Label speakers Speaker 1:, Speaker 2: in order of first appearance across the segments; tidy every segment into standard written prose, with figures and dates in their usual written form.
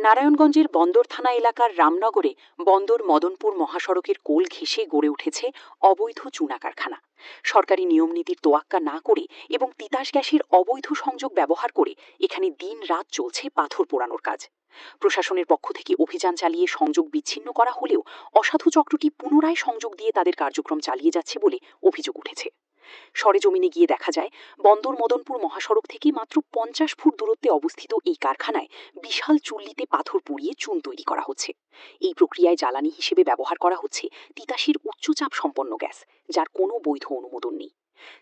Speaker 1: নারায়ণগঞ্জের বন্দর থানা এলাকার রামনগরে বন্দর মদনপুর মহাসড়কের কোল ঘেঁষে গড়ে উঠেছে অবৈধ চুনা কারখানা। সরকারি নিয়মনীতির তোয়াক্কা না করে এবং তিতাস গ্যাসের অবৈধ সংযোগ ব্যবহার করে এখানে দিন রাত চলছে পাথর পোড়ানোর কাজ। প্রশাসনের পক্ষ থেকে অভিযান চালিয়ে সংযোগ বিচ্ছিন্ন করা হলেও অসাধু চক্রটি পুনরায় সংযোগ দিয়ে তাদের কার্যক্রম চালিয়ে যাচ্ছে বলে অভিযোগ উঠেছে। সরেজমিনে গিয়ে দেখা যায় বন্দর মদনপুর মহাসড়ক থেকে মাত্র 50 ফুট দূরত্বে অবস্থিত এই কারখানায় বিশাল চুল্লিতে পাথর পুড়িয়ে চুন তৈরি করা হচ্ছে। এই প্রক্রিয়ায় জ্বালানি হিসেবে ব্যবহার করা হচ্ছে তিতাসের উচ্চচাপ সম্পন্ন গ্যাস, যার কোনো বৈধ অনুমোদন নেই।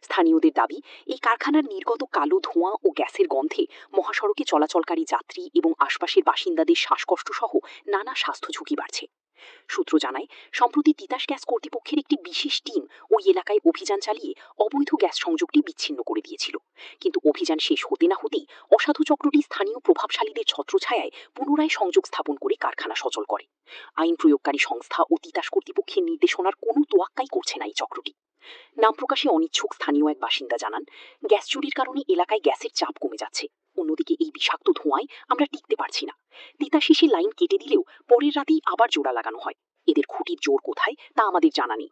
Speaker 1: স্থানীয়দের দাবি, এই কারখানার নির্গত কালো ধোঁয়া ও গ্যাসের গন্ধে মহাসড়কে চলাচলকারী যাত্রী এবং আশপাশের বাসিন্দাদের শ্বাসকষ্ট সহ নানা স্বাস্থ্য ঝুঁকি বাড়ছে। সূত্র জানায়, সম্প্রতি তিতাস গ্যাস কর্তৃপক্ষের একটি বিশেষ টিম ওই এলাকায় অভিযান চালিয়ে অবৈধ গ্যাস সংযোগটি বিচ্ছিন্ন করে দিয়েছিল। কিন্তু অভিযান শেষ হতে না হতেই অসাধু চক্রটি স্থানীয় প্রভাবশালীদের ছত্রছায়ায় পুনরায় সংযোগ স্থাপন করে কারখানা সচল করে। আইন প্রয়োগকারী সংস্থা ও তিতাস কর্তৃপক্ষের নির্দেশনার কোনো তোয়াক্কাই করছে না এই চক্রটি। নাম প্রকাশে অনিচ্ছুক স্থানীয় এক বাসিন্দা জানান, গ্যাস চুরির কারণে এলাকায় গ্যাসের চাপ কমে যাচ্ছে। অন্যদিকে এই বিষাক্ত ধোঁয়ায় আমরা টিকতে পারছি না। তিতাস শেষে লাইন কেটে দিলেও পরের রাতেই আবার জোড়া লাগানো হয়। এদের খুঁটির জোর কোথায় তা আমাদের জানা নেই।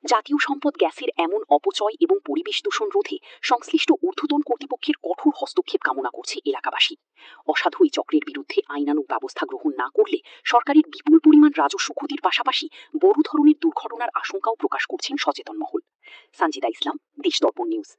Speaker 1: জাতীয় সম্পদ গ্যাসের এমন অপচয় এবং পরিবেশ দূষণ রোধে সংশ্লিষ্ট ঊর্ধ্বতন কর্তৃপক্ষের কঠোর হস্তক্ষেপ কামনা করছে এলাকাবাসী। অসাধু এই চক্রের বিরুদ্ধে আইনানুগ ব্যবস্থা গ্রহণ না করলে সরকারের বিপুল পরিমাণ রাজস্ব ক্ষতির পাশাপাশি বড় ধরনের দুর্ঘটনার আশঙ্কাও প্রকাশ করছেন সচেতন মহল। সঞ্জিদা ইসলাম, দেশ দর্পণ নিউজ।